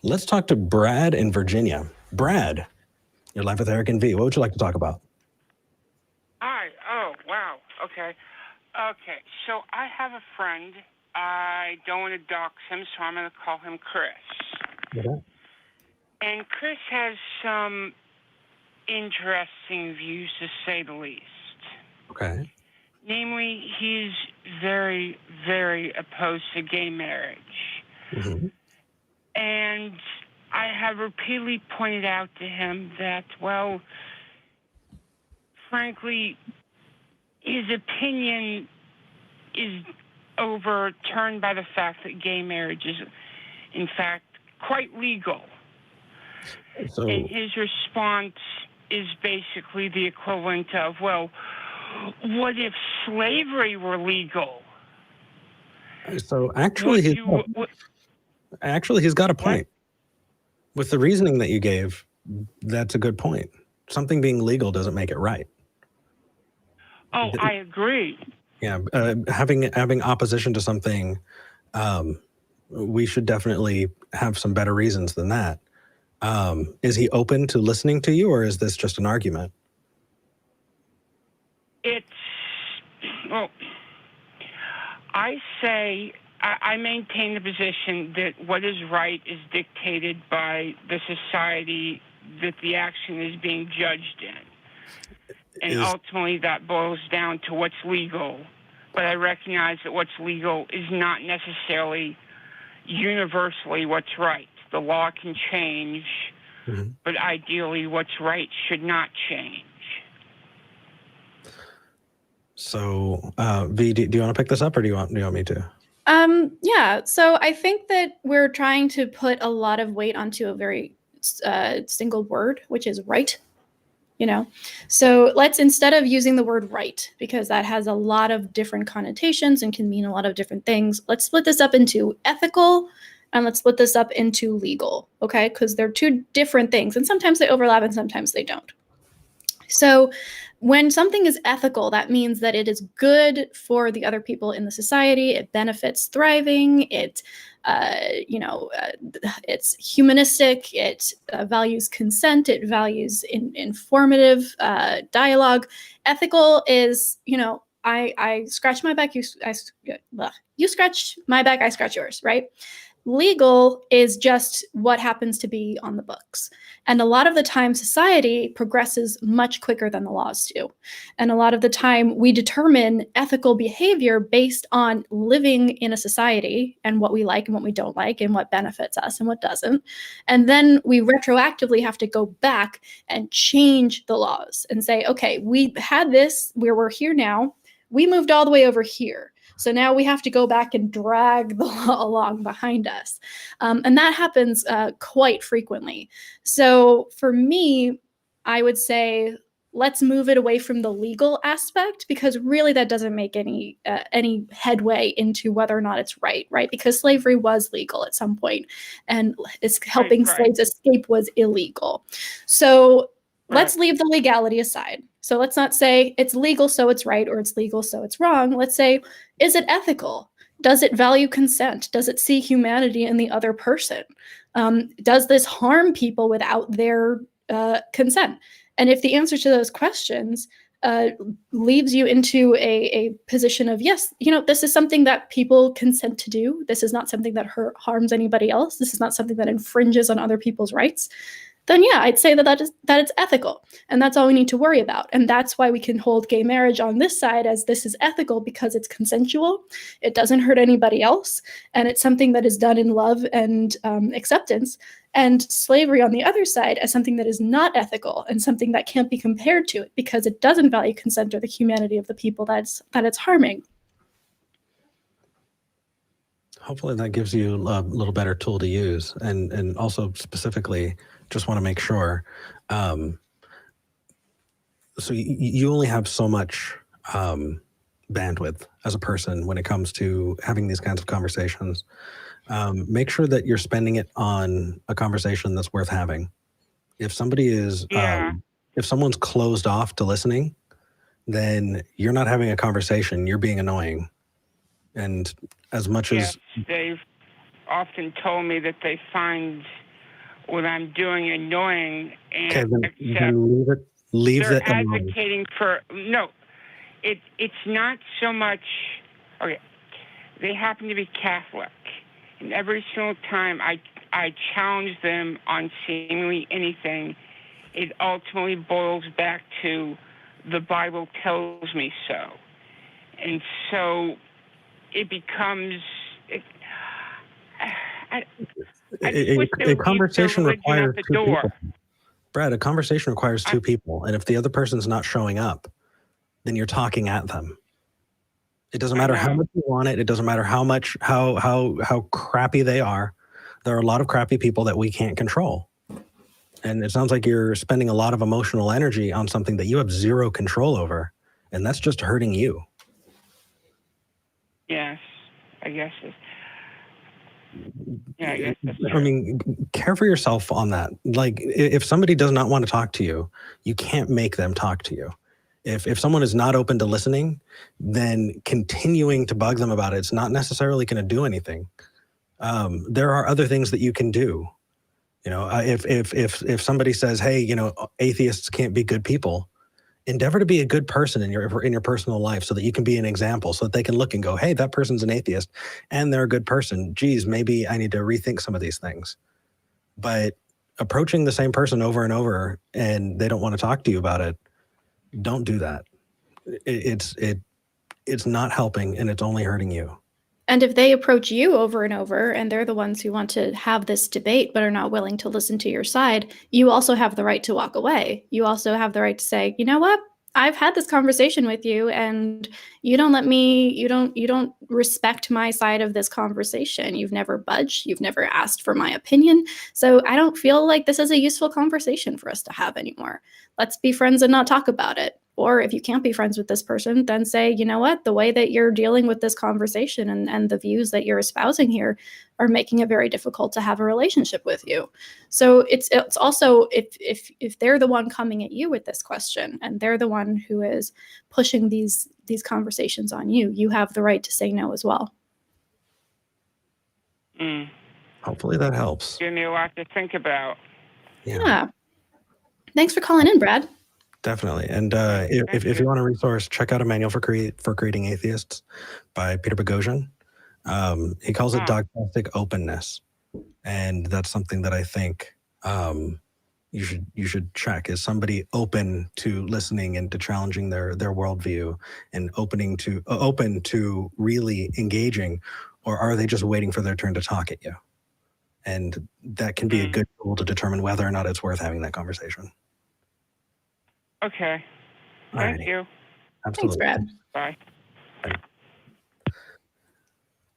Let's talk to Brad in Virginia. Brad, you're live with Eric and V. What would you like to talk about? Hi. Oh, wow. Okay. Okay. So I have a friend. I don't want to dox him, so I'm going to call him Chris. Okay. And Chris has some interesting views, to say the least. Okay. Namely, he's very, very opposed to gay marriage. Mm-hmm. And I have repeatedly pointed out to him that, well, frankly, his opinion is overturned by the fact that gay marriage is, in fact, quite legal. So, and his response is basically the equivalent of, well, what if slavery were legal? so actually, he's got a point. What? With the reasoning that you gave, that's a good point. Something being legal doesn't make it right. Oh, I agree. Yeah, having opposition to something, we should definitely have some better reasons than that. Is he open to listening to you, or is this just an argument? Well, I maintain the position that what is right is dictated by the society that the action is being judged in. And ultimately that boils down to what's legal. But I recognize that what's legal is not necessarily universally what's right. The law can change, but ideally what's right should not change. So, V, do you want to pick this up, or do you want me to? Yeah, so I think that we're trying to put a lot of weight onto a very single word, which is right. So let's, instead of using the word right, because that has a lot of different connotations and can mean a lot of different things, let's split this up into ethical and let's split this up into legal, okay? Because they're two different things, and sometimes they overlap and sometimes they don't. So when something is ethical, that means that it is good for the other people in the society. It benefits thriving. It's humanistic. It values consent. It values informative dialogue. Ethical is, I scratch my back, you scratch my back, I scratch yours, right? Legal is just what happens to be on the books. And a lot of the time, society progresses much quicker than the laws do. And a lot of the time, we determine ethical behavior based on living in a society and what we like and what we don't like and what benefits us and what doesn't. And then we retroactively have to go back and change the laws and say, okay, we had this where we're here now. We moved all the way over here. So now we have to go back and drag the law along behind us. And that happens quite frequently. So for me, I would say, let's move it away from the legal aspect, because really that doesn't make any headway into whether or not it's right? Because slavery was legal at some point, and helping slaves escape was illegal. So let's leave the legality aside. So let's not say it's legal, so it's right, or it's legal, so it's wrong. Let's say, is it ethical? Does it value consent? Does it see humanity in the other person? Does this harm people without their consent? And if the answer to those questions leaves you into a position of, yes, this is something that people consent to do. This is not something that harms anybody else. This is not something that infringes on other people's rights. Then yeah, I'd say that it's ethical, and that's all we need to worry about. And that's why we can hold gay marriage on this side as this is ethical, because it's consensual, it doesn't hurt anybody else, and it's something that is done in love and acceptance. And slavery on the other side as something that is not ethical and something that can't be compared to it because it doesn't value consent or the humanity of the people that it's harming. Hopefully that gives you a little better tool to use, and also specifically, just want to make sure. So you only have so much bandwidth as a person when it comes to having these kinds of conversations. Make sure that you're spending it on a conversation that's worth having. If somebody is, if someone's closed off to listening, then you're not having a conversation. You're being annoying. And as much as they've often told me that they find what I'm doing annoying, Okay, and then except leave it. Leave they're it alone. advocating for no. It's not so much. Okay, they happen to be Catholic, and every single time I challenge them on seemingly anything, it ultimately boils back to the Bible tells me so, and so it becomes. A conversation requires two door. people. Brad, a conversation requires two people, and if the other person's not showing up, then you're talking at them. It doesn't matter how much you want it. It doesn't matter how much how crappy they are. There are a lot of crappy people that we can't control. And it sounds like you're spending a lot of emotional energy on something that you have zero control over, and that's just hurting you. Yes, I guess. Yeah, I guess that's true. I mean, care for yourself on that. Like, if somebody does not want to talk to you, you can't make them talk to you. If someone is not open to listening, then continuing to bug them about it's not necessarily going to do anything. There are other things that you can do. You know, if somebody says, "Hey, you know, atheists can't be good people," endeavor to be a good person in your personal life, so that you can be an example, so that they can look and go, "Hey, that person's an atheist, and they're a good person. Geez, maybe I need to rethink some of these things." But approaching the same person over and over, and they don't want to talk to you about it, don't do that. It's not helping, and it's only hurting you. And if they approach you over and over, and they're the ones who want to have this debate but are not willing to listen to your side, you also have the right to walk away. You also have the right to say, you know what? I've had this conversation with you, and you don't respect my side of this conversation. You've never budged. You've never asked for my opinion. So I don't feel like this is a useful conversation for us to have anymore. Let's be friends and not talk about it. Or if you can't be friends with this person, then say, you know what, the way that you're dealing with this conversation and the views that you're espousing here are making it very difficult to have a relationship with you. So it's also, if they're the one coming at you with this question, and they're the one who is pushing these conversations on you, you have the right to say no as well. Hopefully that helps. Give me a lot to think about. Yeah. Thanks for calling in, Brad. Definitely. And if you want a resource, check out A Manual for Creating Atheists by Peter Boghossian. He calls it dogmatic openness. And that's something that I think you should check. Is somebody open to listening and to challenging their worldview, and open to really engaging, or are they just waiting for their turn to talk at you? And that can be a good tool to determine whether or not it's worth having that conversation. Okay. Thank you. Absolutely. Thanks, Brad. Bye.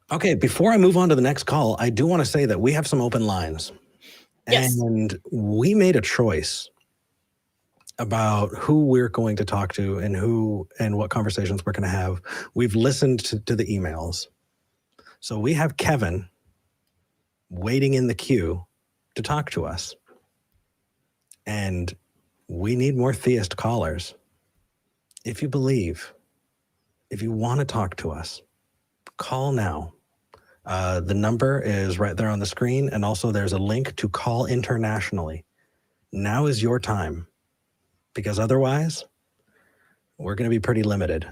Okay, before I move on to the next call, I do want to say that we have some open lines. Yes. And we made a choice about who we're going to talk to and what conversations we're going to have. We've listened to the emails. So we have Kevin waiting in the queue to talk to us. And we need more theist callers. If you believe, if you want to talk to us, call now. The number is right there on the screen, and also there's a link to call internationally. Now is your time, because otherwise, we're going to be pretty limited.